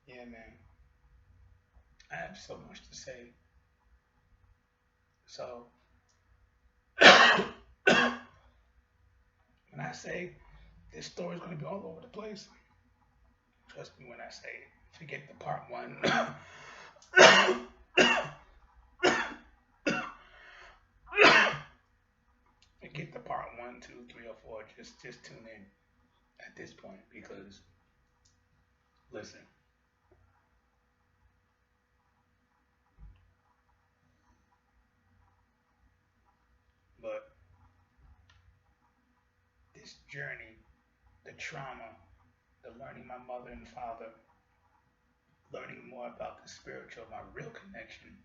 Yeah, man. I have so much to say. So, when I say this story's going to be all over the place, trust me when I say forget the part one. Forget the part one, two, three, or four. Just tune in at this point because listen, but this journey, the trauma, the learning my mother and father, learning more about the spiritual, my real connection,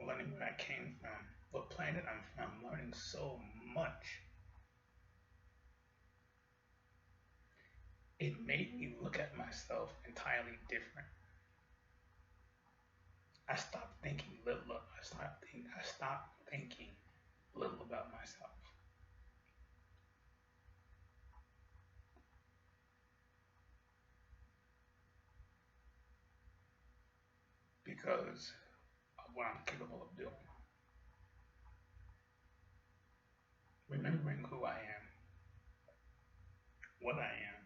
learning where I came from, what planet I'm from, learning so much. It made me look at myself entirely different. I stopped thinking little. I stopped thinking little about myself because of what I'm capable of doing. Remembering who I am, what I am,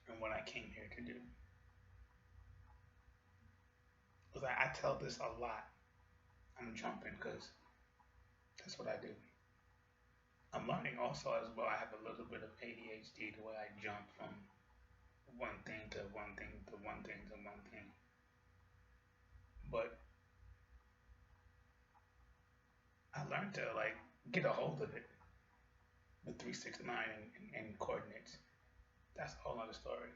and what I came here to do. Because I tell this a lot. I'm jumping because that's what I do. I'm learning also as well. I have a little bit of ADHD the way I jump from one thing to one thing to one thing to one thing. But I learned to like get a hold of it with 369 and coordinates. That's a whole other story.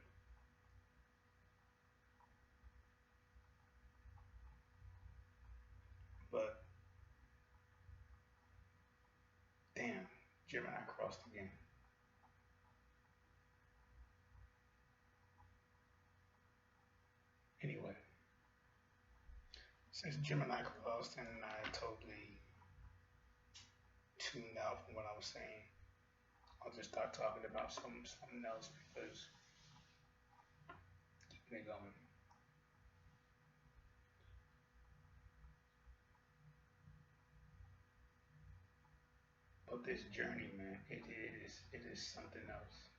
But damn, Gemini crossed again. Anyway, since Gemini crossed and I totally tuned out from what I was saying, I'll just start talking about something else because keeping it going. But this journey, man, it is something else.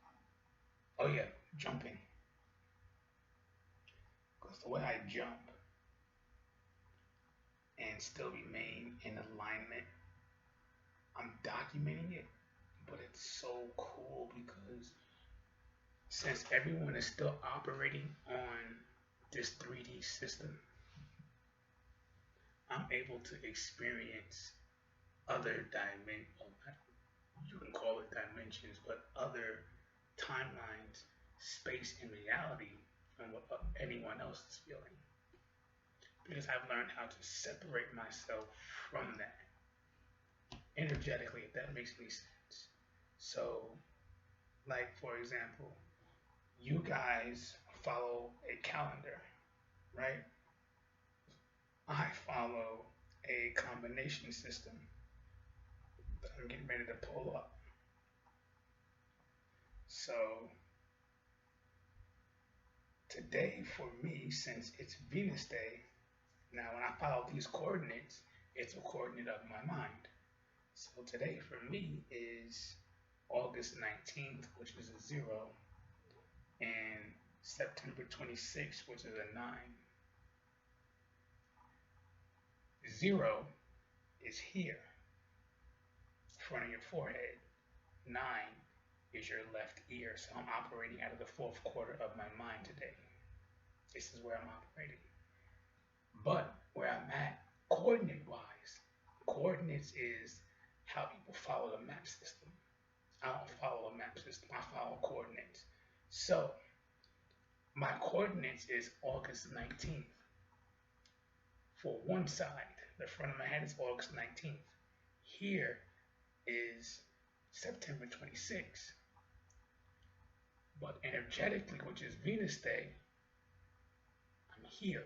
Oh yeah, jumping. Because the way I jump and still remain in alignment, I'm documenting it, but it's so cool because since everyone is still operating on this 3D system, I'm able to experience other dimensions. You can call it dimensions, but other timelines, space, and reality from what anyone else is feeling. Because I've learned how to separate myself from that energetically, if that makes any sense. So, like for example, you guys follow a calendar, right? I follow a combination system that I'm getting ready to pull up. So today for me, since it's Venus Day, now when I follow these coordinates, it's a coordinate of my mind. So today for me is August 19th, which is a zero, and September 26th, which is a nine. Zero is here, front of your forehead. Nine is your left ear. So I'm operating out of the fourth quarter of my mind today. This is where I'm operating. But where I'm at, coordinate wise, coordinates is how people follow the map system. I don't follow a map system, I follow coordinates. So my coordinates is August 19th. For one side, the front of my head is August 19th. Here is September 26th. But energetically, which is Venus Day, I'm here.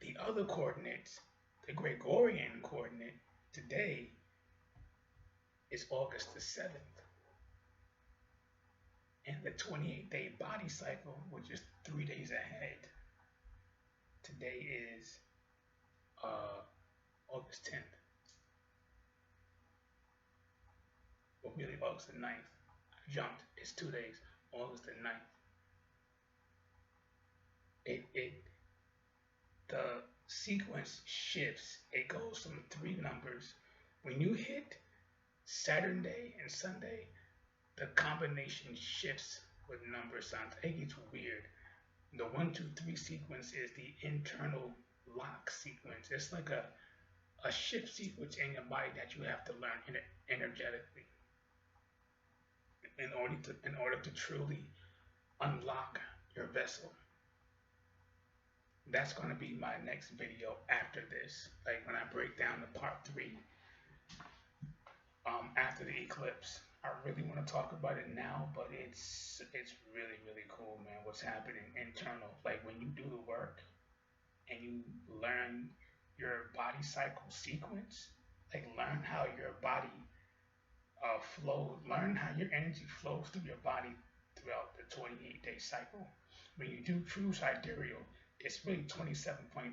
The other coordinates, the Gregorian coordinate today is August the 7th. in the 28-day body cycle, which is 3 days ahead. Today is August 10th. Well, really August the 9th. I jumped. It's 2 days. August the 9th. It the sequence shifts. It goes from 3 numbers. When you hit Saturday and Sunday, the combination shifts with number sounds. It gets weird. The 1, 2, 3 sequence is the internal lock sequence. It's like a shift sequence in your body that you have to learn energetically in order to truly unlock your vessel. That's going to be my next video after this, like when I break down the part 3 after the eclipse. I really want to talk about it now, but it's really cool, man. What's happening internal, like when you do the work and you learn your body cycle sequence, like learn how your body flows, learn how your energy flows through your body throughout the 28-day cycle. When you do true sidereal, it's really 27.3,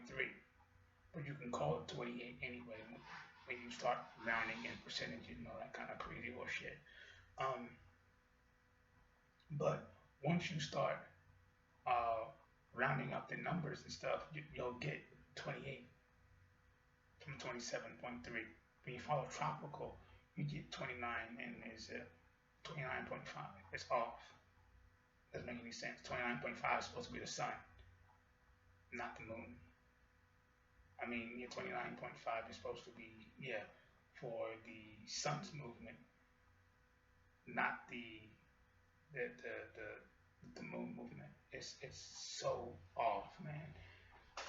but you can call it 28 anyway when you start rounding in percentages and all that kind of crazy shit. But once you start rounding up the numbers and stuff, you'll get 28 from 27.3. When you follow tropical, you get 29 and is 29.5. It's off. Doesn't make any sense. 29.5 is supposed to be the sun, not the moon. I mean, 29.5 is supposed to be, for the sun's movement, not the moon movement. It's so off, man,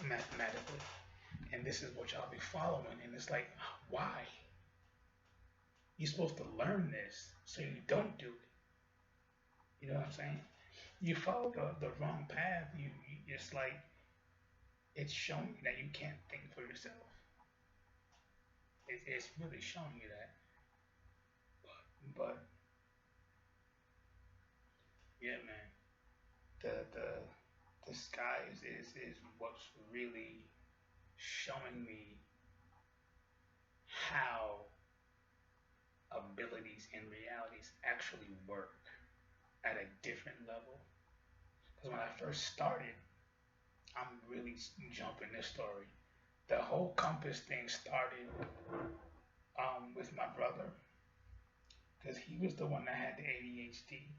mathematically. And this is what y'all be following, and it's like, why? You're supposed to learn this so you don't do it. You know what I'm saying? You follow the wrong path. It's like it's showing you that you can't think for yourself. It's really showing you that. But yeah, man. The sky is what's really showing me how abilities and realities actually work at a different level. Because when I first started, I'm really jumping this story. The whole compass thing started with my brother, because he was the one that had the ADHD.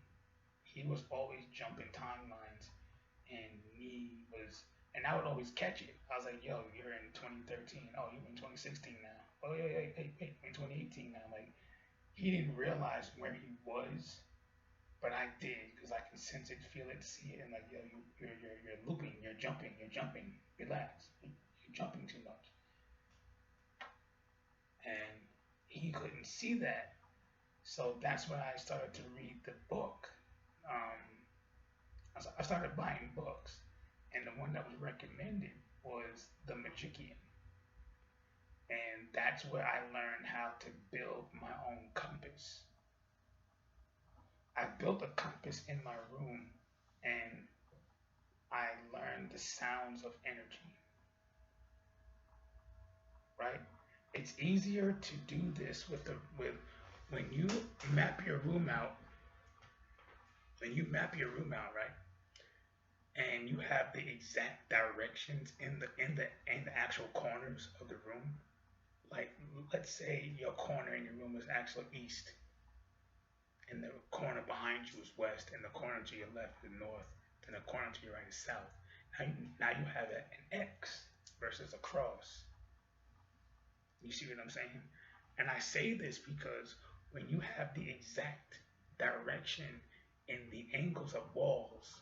He was always jumping timelines, and I would always catch it. I was like, yo, you're in 2013. Oh, you're in 2016 now. Oh, yeah, hey, in 2018 now. Like, he didn't realize where he was, but I did, because I can sense it, feel it, see it, and like, yo, you're looping, you're jumping, relax, you're jumping too much. And he couldn't see that, so that's when I started to read the book. I started buying books, and the one that was recommended was The Magician. And that's where I learned how to build my own compass. I built a compass in my room, and I learned the sounds of energy. Right? It's easier to do this with when you map your room out. When you map your room out, right? And you have the exact directions in the actual corners of the room. Like, let's say your corner in your room is actually east, and the corner behind you is west, and the corner to your left is north, and the corner to your right is south. Now you have an X versus a cross. You see what I'm saying? And I say this because when you have the exact direction in the angles of walls,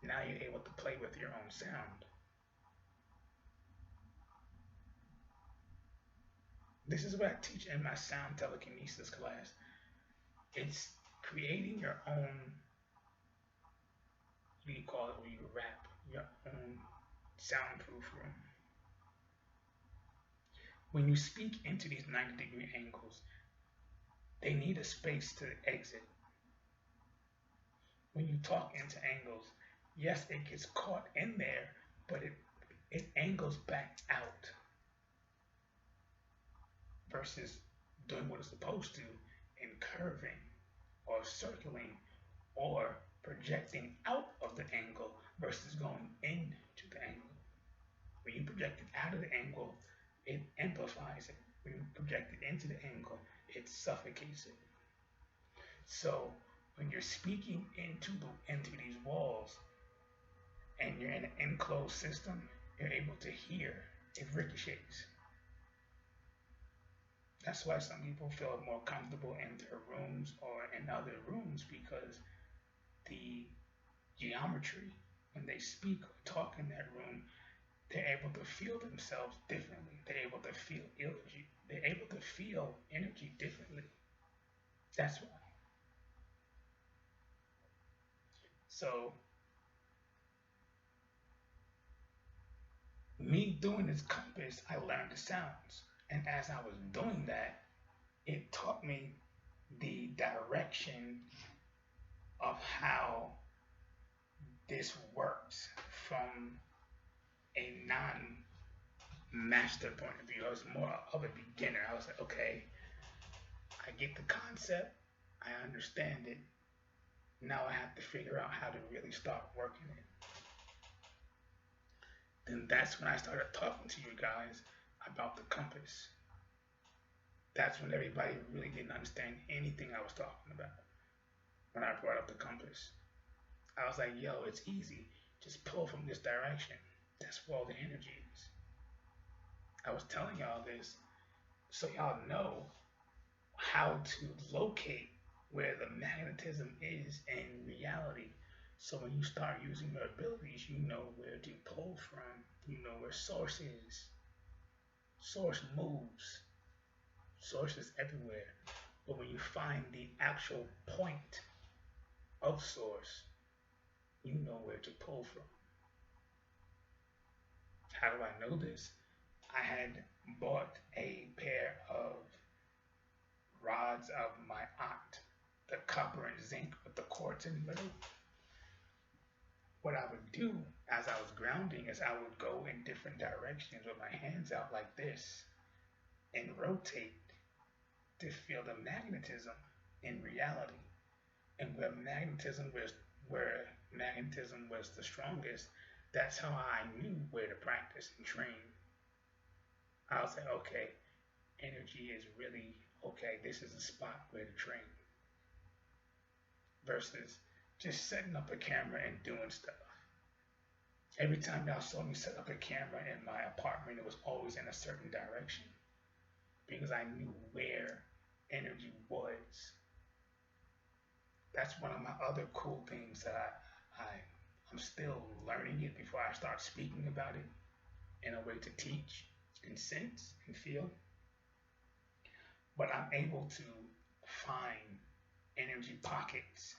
now you're able to play with your own sound. This is what I teach in my sound telekinesis class. It's creating your own, what do you call it when you rap, your own soundproof room. When you speak into these 90-degree angles, they need a space to exit. when you talk into angles, yes, it gets caught in there, but it angles back out versus doing what it's supposed to and curving or circling or projecting out of the angle versus going into the angle. When you project it out of the angle, it amplifies it. When you project it into the angle, it suffocates it. So when you're speaking into these walls and you're in an enclosed system, you're able to hear. It ricochets. That's why some people feel more comfortable in their rooms or in other rooms because the geometry, when they speak or talk in that room, they're able to feel themselves differently. They're able to feel energy. They're able to feel energy differently. That's why. So me doing this compass, I learned the sounds. And as I was doing that, it taught me the direction of how this works from a non-master point of view. I was more of a beginner. I was like, okay, I get the concept, I understand it. Now I have to figure out how to really start working it. Then that's when I started talking to you guys about the compass. That's when everybody really didn't understand anything I was talking about when I brought up the compass. I was like, yo, it's easy. Just pull from this direction. That's where all the energy is. I was telling y'all this so y'all know how to locate where the magnetism is in reality. So when you start using your abilities, you know where to pull from. You know where source is. Source moves. Source is everywhere. But when you find the actual point of source, you know where to pull from. How do I know this? I had bought a pair of rods of my aunt, the copper and zinc with the quartz in the middle. What I would do as I was grounding is I would go in different directions with my hands out like this and rotate to feel the magnetism in reality. And where magnetism was the strongest, that's how I knew where to practice and train. I was like, okay, energy is really okay. This is a spot where to train versus just setting up a camera and doing stuff. Every time y'all saw me set up a camera in my apartment, it was always in a certain direction because I knew where energy was. That's one of my other cool things that I'm still learning it before I start speaking about it in a way to teach and sense and feel. But I'm able to find energy pockets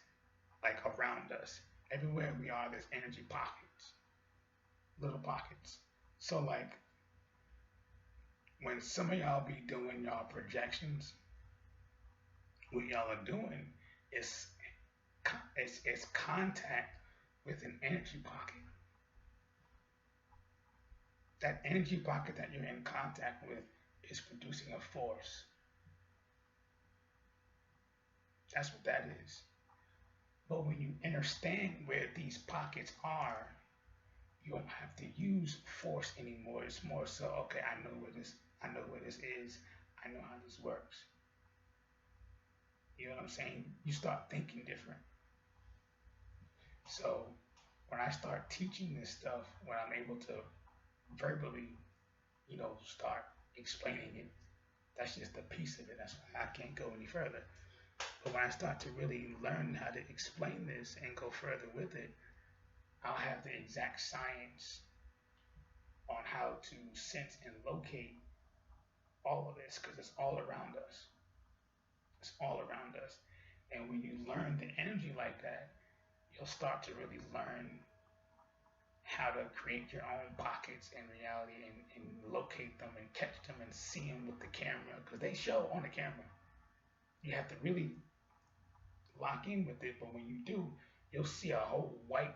like around us. Everywhere we are, there's energy pockets, little pockets. So like when some of y'all be doing y'all projections, what y'all are doing is it's contact with an energy pocket. That energy pocket that you're in contact with is producing a force. That's what that is. But when you understand where these pockets are, you don't have to use force anymore. It's more so, okay, I know where this is. I know how this works. You know what I'm saying? You start thinking different. So when I start teaching this stuff, when I'm able to verbally, start explaining it, that's just a piece of it. That's why I can't go any further. But when I start to really learn how to explain this and go further with it, I'll have the exact science on how to sense and locate all of this because it's all around us. It's all around us. And when you learn the energy like that, you'll start to really learn how to create your own pockets in reality and locate them and catch them and see them with the camera because they show on the camera. You have to really lock in with it, but when you do, you'll see a whole white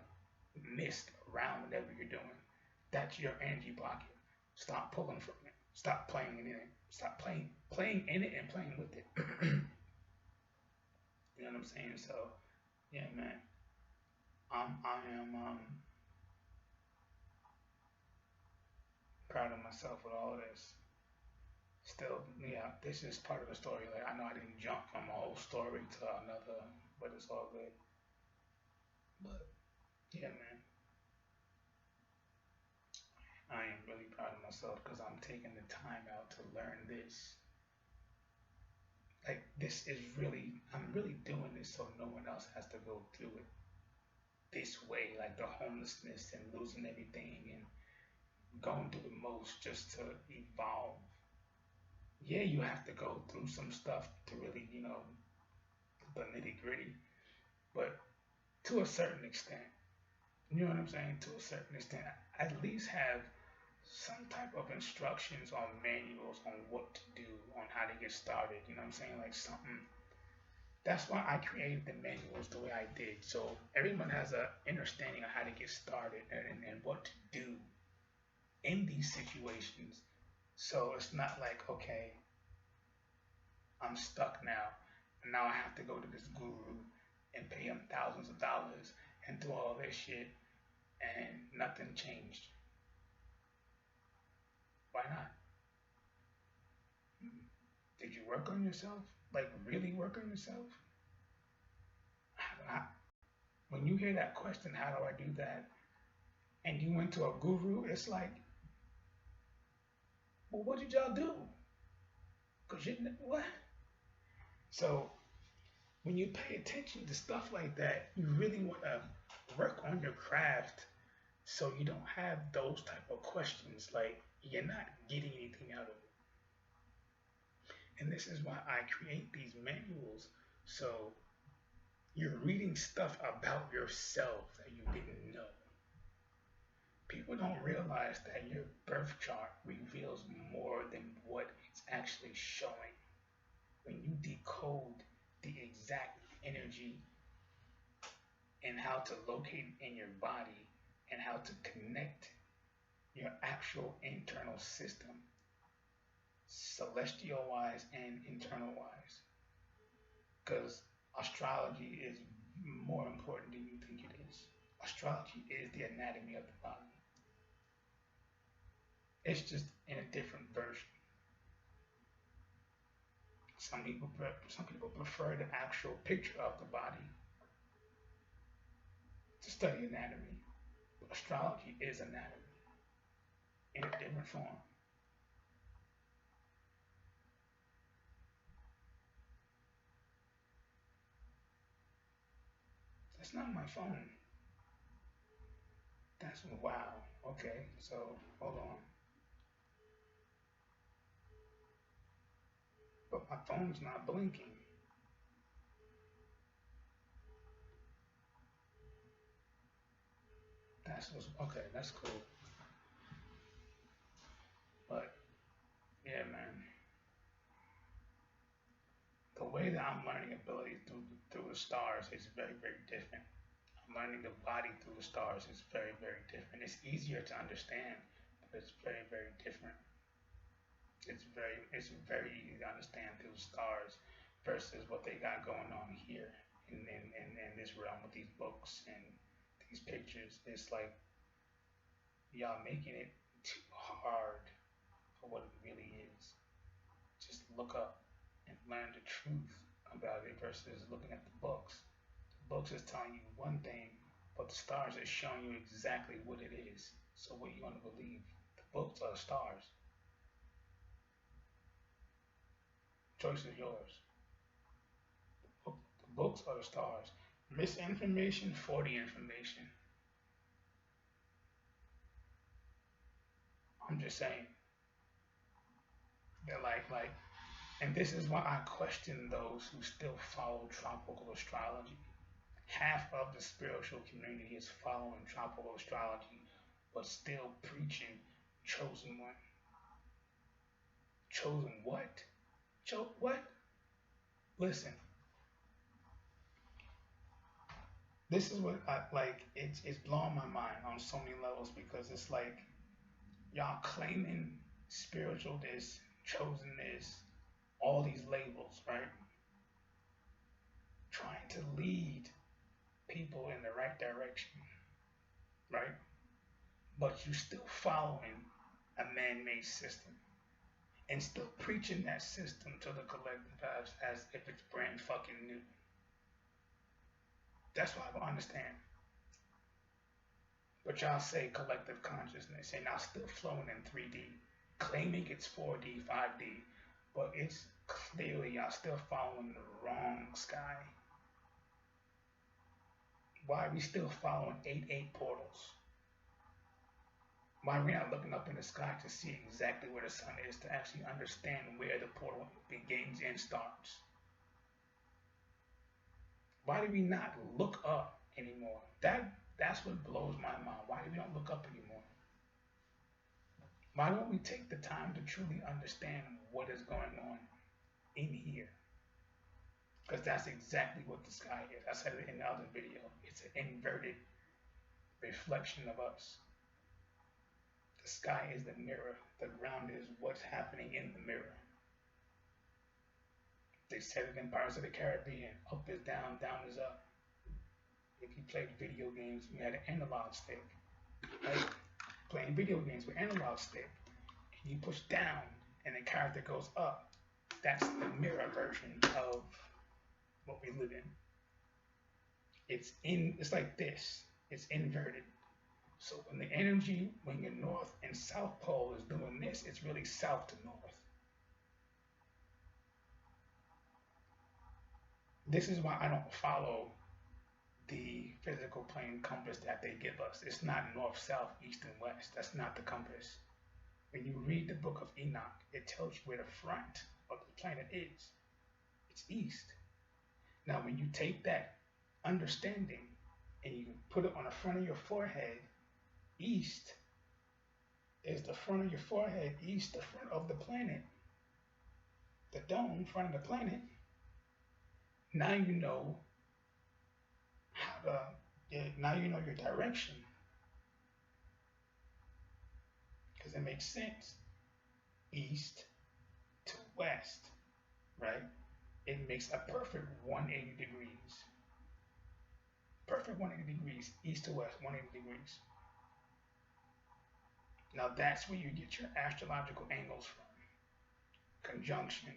mist around whatever you're doing. That's your energy blocket. Stop pulling from it. Stop playing in it. Stop playing in it and playing with it. You know what I'm saying? So yeah, man. I am proud of myself with all of this. Still, yeah, this is part of the story. Like I know I didn't jump from a whole story to another, but it's all good. But yeah, man, I am really proud of myself because I'm taking the time out to learn this. Like this is really, I'm really doing this so no one else has to go through it this way. Like the homelessness and losing everything and going through the most just to evolve. Yeah, you have to go through some stuff to really, the nitty gritty, but to a certain extent. You know what I'm saying? To a certain extent, at least have some type of instructions or manuals on what to do, on how to get started. You know what I'm saying? Like something. That's why I created the manuals the way I did. So everyone has a understanding of how to get started and what to do in these situations. So it's not like, okay, I'm stuck now. And now I have to go to this guru and pay him thousands of dollars and do all this shit and nothing changed. Why not? Did you work on yourself? Like really work on yourself? When you hear that question, how do I do that? And you went to a guru, it's like, well, what did y'all do? Cause you what? So when you pay attention to stuff like that, you really want to work on your craft so you don't have those type of questions. Like you're not getting anything out of it. And this is why I create these manuals. So you're reading stuff about yourself that you didn't know. People don't realize that your birth chart reveals more than what it's actually showing. When you decode the exact energy and how to locate it in your body and how to connect your actual internal system, celestial wise and internal wise. Because astrology is more important than you think it is. Astrology is the anatomy of the body. It's just in a different version. Some people prefer the actual picture of the body to study anatomy. But astrology is anatomy in a different form. That's not my phone. That's wow. Okay, so hold on. But my phone's not blinking. That's what's okay. That's cool. But yeah, man, the way that I'm learning ability through the stars is very very different. I'm learning the body through the stars is very very different. It's easier to understand, but it's very very different. It's very easy to understand through the stars versus what they got going on here in this realm with these books and these pictures. It's like y'all making it too hard for what it really is. Just look up and learn the truth about it versus looking at the books. The books is telling you one thing, but the stars is showing you exactly what it is. So what you want to believe? The books are the stars. Choice is yours. The books are the stars. Misinformation for the information. I'm just saying that and this is why I question those who still follow tropical astrology. Half of the spiritual community is following tropical astrology, but still preaching chosen one. Chosen what? What? Listen, This is what I like. It's blowing my mind on so many levels because it's like y'all claiming spiritual this, chosen this, all these labels, right? Trying to lead people in the right direction, right? But you still following a man-made system and still preaching that system to the collective as if it's brand fucking new. That's what I don't understand. But y'all say collective consciousness and y'all still flowing in 3D, claiming it's 4D, 5D, but it's clearly y'all still following the wrong sky. Why are we still following 8-8 portals? Why are we not looking up in the sky to see exactly where the sun is to actually understand where the portal begins and starts? Why do we not look up anymore? That's what blows my mind. Why do we don't look up anymore? Why don't we take the time to truly understand what is going on in here? Because that's exactly what the sky is. I said it in the other video. It's an inverted reflection of us. The sky is the mirror. The ground is what's happening in the mirror. They said it in Pirates of the Caribbean. Up is down, down is up. If you played video games, you had an analog stick. Right? Playing video games with analog stick. And you push down and the character goes up. That's the mirror version of what we live in. It's like this. It's inverted. So when the energy, when your north and south pole is doing this, it's really south to north. This is why I don't follow the physical plane compass that they give us. It's not north, south, east, and west. That's not the compass. When you read the book of Enoch, it tells you where the front of the planet is. It's east. Now, when you take that understanding and you put it on the front of your forehead, east is the front of your forehead, east, the front of the planet, the dome, front of the planet. Now you know now you know your direction. Because it makes sense. East to west, right? It makes a perfect 180 degrees. Perfect 180 degrees, east to west, 180 degrees. Now that's where you get your astrological angles from. Conjunction.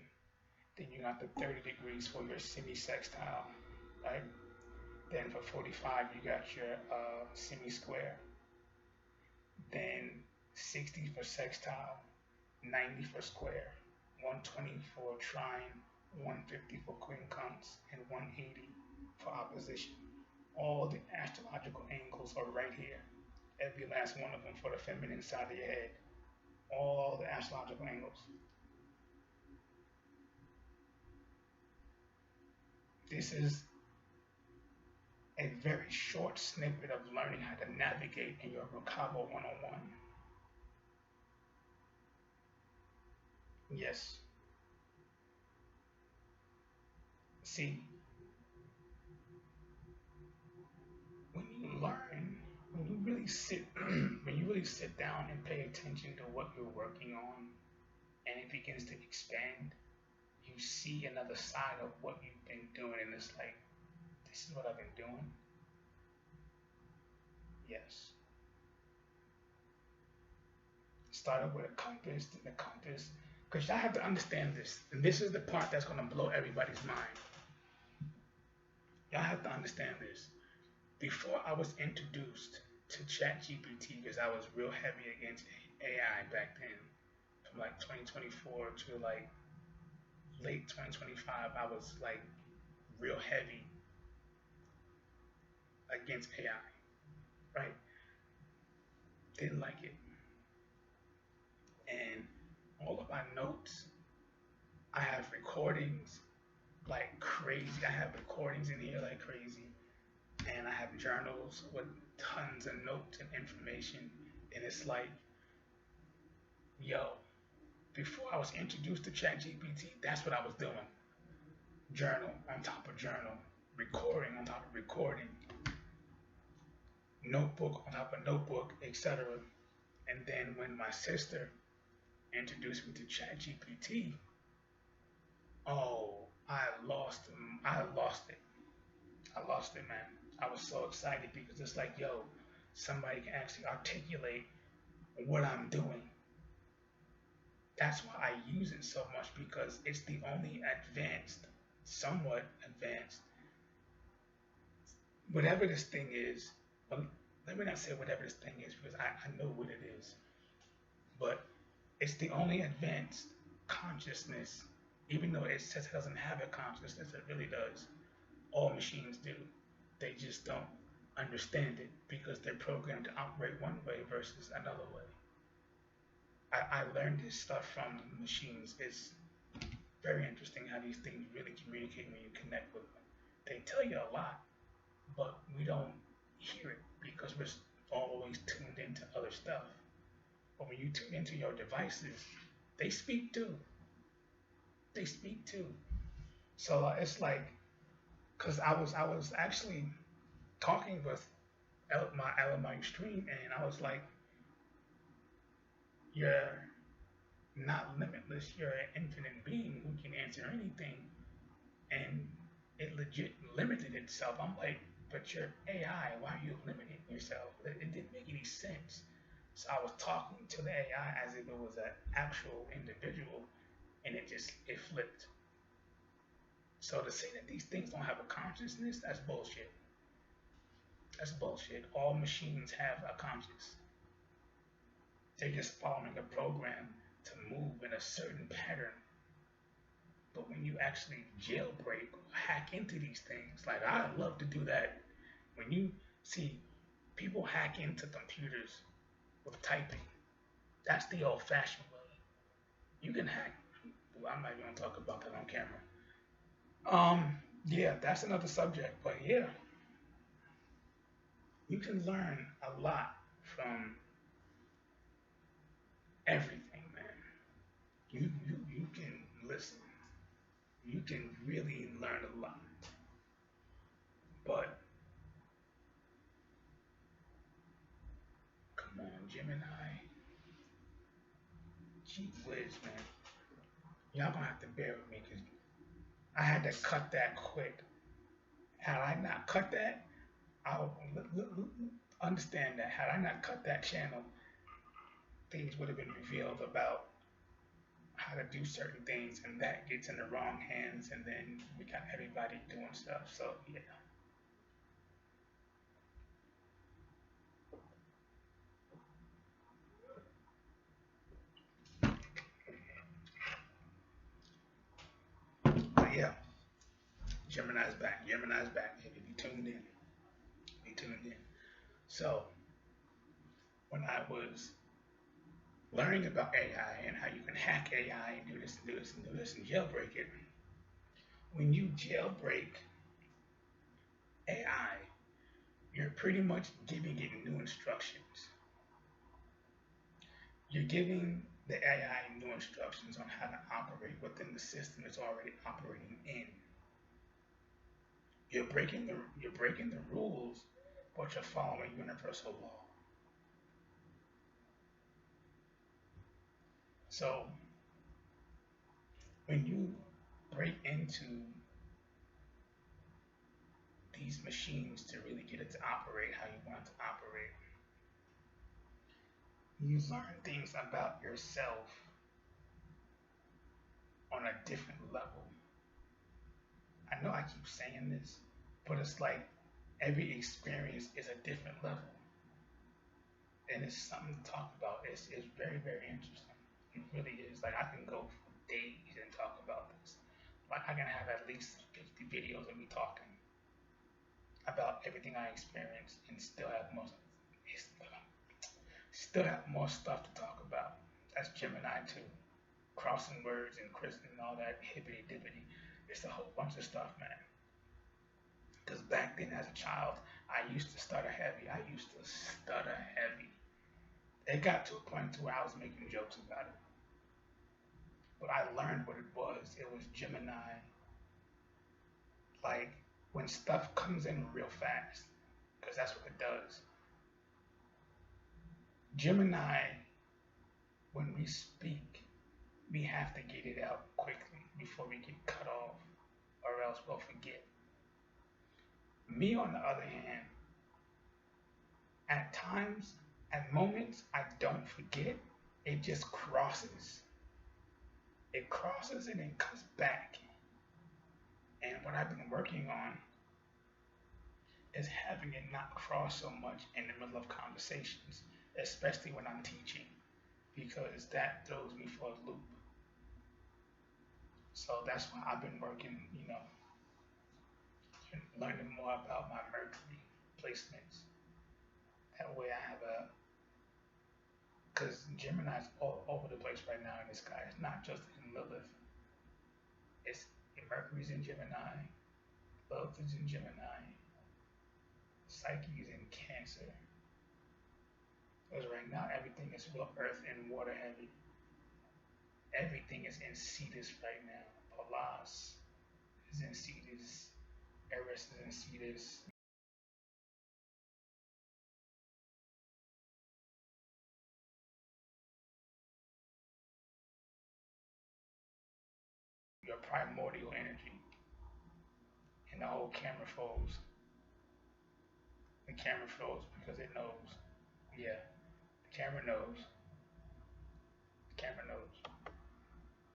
Then you got the 30 degrees for your semi-sextile, right? Then for 45, you got your semi-square. Then 60 for sextile, 90 for square, 120 for trine, 150 for quincunx, and 180 for opposition. All the astrological angles are right here. Every last one of them for the feminine side of your head. All the astrological angles. This is a very short snippet of learning how to navigate in your Rukabo 101. Yes. See, when you learn, when you really sit, when you really sit down and pay attention to what you're working on, and it begins to expand, you see another side of what you've been doing, and it's like, this is what I've been doing. Yes. Started with a compass, then the compass, because y'all have to understand this, and this is the part that's going to blow everybody's mind. Y'all have to understand this. Before I was introduced to ChatGPT, because I was real heavy against AI back then, from like 2024 to like late 2025, I was like real heavy against AI, right? Didn't like it. And all of my notes, I have recordings like crazy. I have recordings in here like crazy. And I have journals with tons of notes and information. And it's like, yo, before I was introduced to ChatGPT, that's what I was doing. Journal on top of journal, recording on top of recording. notebook on top of notebook, etc. And then when my sister introduced me to ChatGPT, oh, I lost it. I lost it, man. I was so excited because it's like, yo, somebody can actually articulate what I'm doing. That's why I use it so much because it's the only advanced, somewhat advanced, whatever this thing is. Well, let me not say whatever this thing is because I know what it is, but it's the only advanced consciousness, even though it says it doesn't have a consciousness, it really does. All machines do. They just don't understand it because they're programmed to operate one way versus another way. I learned this stuff from machines. It's very interesting how these things really communicate when you connect with them. They tell you a lot, but we don't hear it because we're always tuned into other stuff. But when you tune into your devices, they speak too. They speak too. So it's like, cause I was actually talking with my Elamite stream, and I was like, you're not limitless. You're an infinite being who can answer anything, and it legit limited itself. I'm like, but you're AI. Why are you limiting yourself? It didn't make any sense. So I was talking to the AI as if it was an actual individual, and it flipped. So to say that these things don't have a consciousness, that's bullshit. That's bullshit. All machines have a conscious. They're just following a program to move in a certain pattern. But when you actually jailbreak, hack into these things, like I love to do that. When you see people hack into computers with typing, that's the old-fashioned way. You can hack. Well, I'm not even gonna talk about that on camera. Yeah, that's another subject. But yeah, you can learn a lot from everything, man. You can listen. You can really learn a lot. But come on, Gemini, gee whiz, man. Y'all gonna have to bear with me because I had to cut that quick. Had I not cut that, I'll understand that. Had I not cut that channel, things would have been revealed about how to do certain things, and that gets in the wrong hands, and then we got everybody doing stuff. So yeah, but yeah, Gemini's back. Gemini's back. If you tuned in, be tuned in. So when I was learning about AI and how you can hack AI and do this and do this and do this and jailbreak it, when you jailbreak AI, you're pretty much giving it new instructions. You're giving the AI new instructions on how to operate within the system it's already operating in. You're breaking the rules, but you're following universal law. So when you break into these machines to really get it to operate how you want it to operate, you learn things about yourself on a different level. I know I keep saying this, but it's like every experience is a different level. And it's something to talk about. It's very, very interesting. It really is. Like I can go for days and talk about this. Like I can have at least 50 videos of me talking about everything I experienced and still have more stuff to talk about. That's Gemini too. Crossing words and christening and all that hibbity dibbity. It's a whole bunch of stuff, man. Because back then as a child, I used to stutter heavy. I used to stutter heavy. It got to a point to where I was making jokes about it. But I learned what it was. It was Gemini. Like when stuff comes in real fast, because that's what it does. Gemini, when we speak, we have to get it out quickly before we get cut off, or else we'll forget. Me, on the other hand, at times, at moments, I don't forget. It just crosses. It crosses and then comes back. And what I've been working on is having it not cross so much in the middle of conversations, especially when I'm teaching, because that throws me for a loop. So that's why I've been working, learning more about my Mercury placements. That way I have because Gemini's all over the place right now in the sky. It's not just in Lilith. It's Mercury's in Gemini, Lilith is in Gemini, Psyche is in Cancer. Because right now everything is real earth and water heavy. Everything is in Cetus right now. Pallas is in Cetus. Eris is in Cetus. Your primordial energy. And the whole camera froze. The camera froze because it knows. Yeah, the camera knows. The camera knows.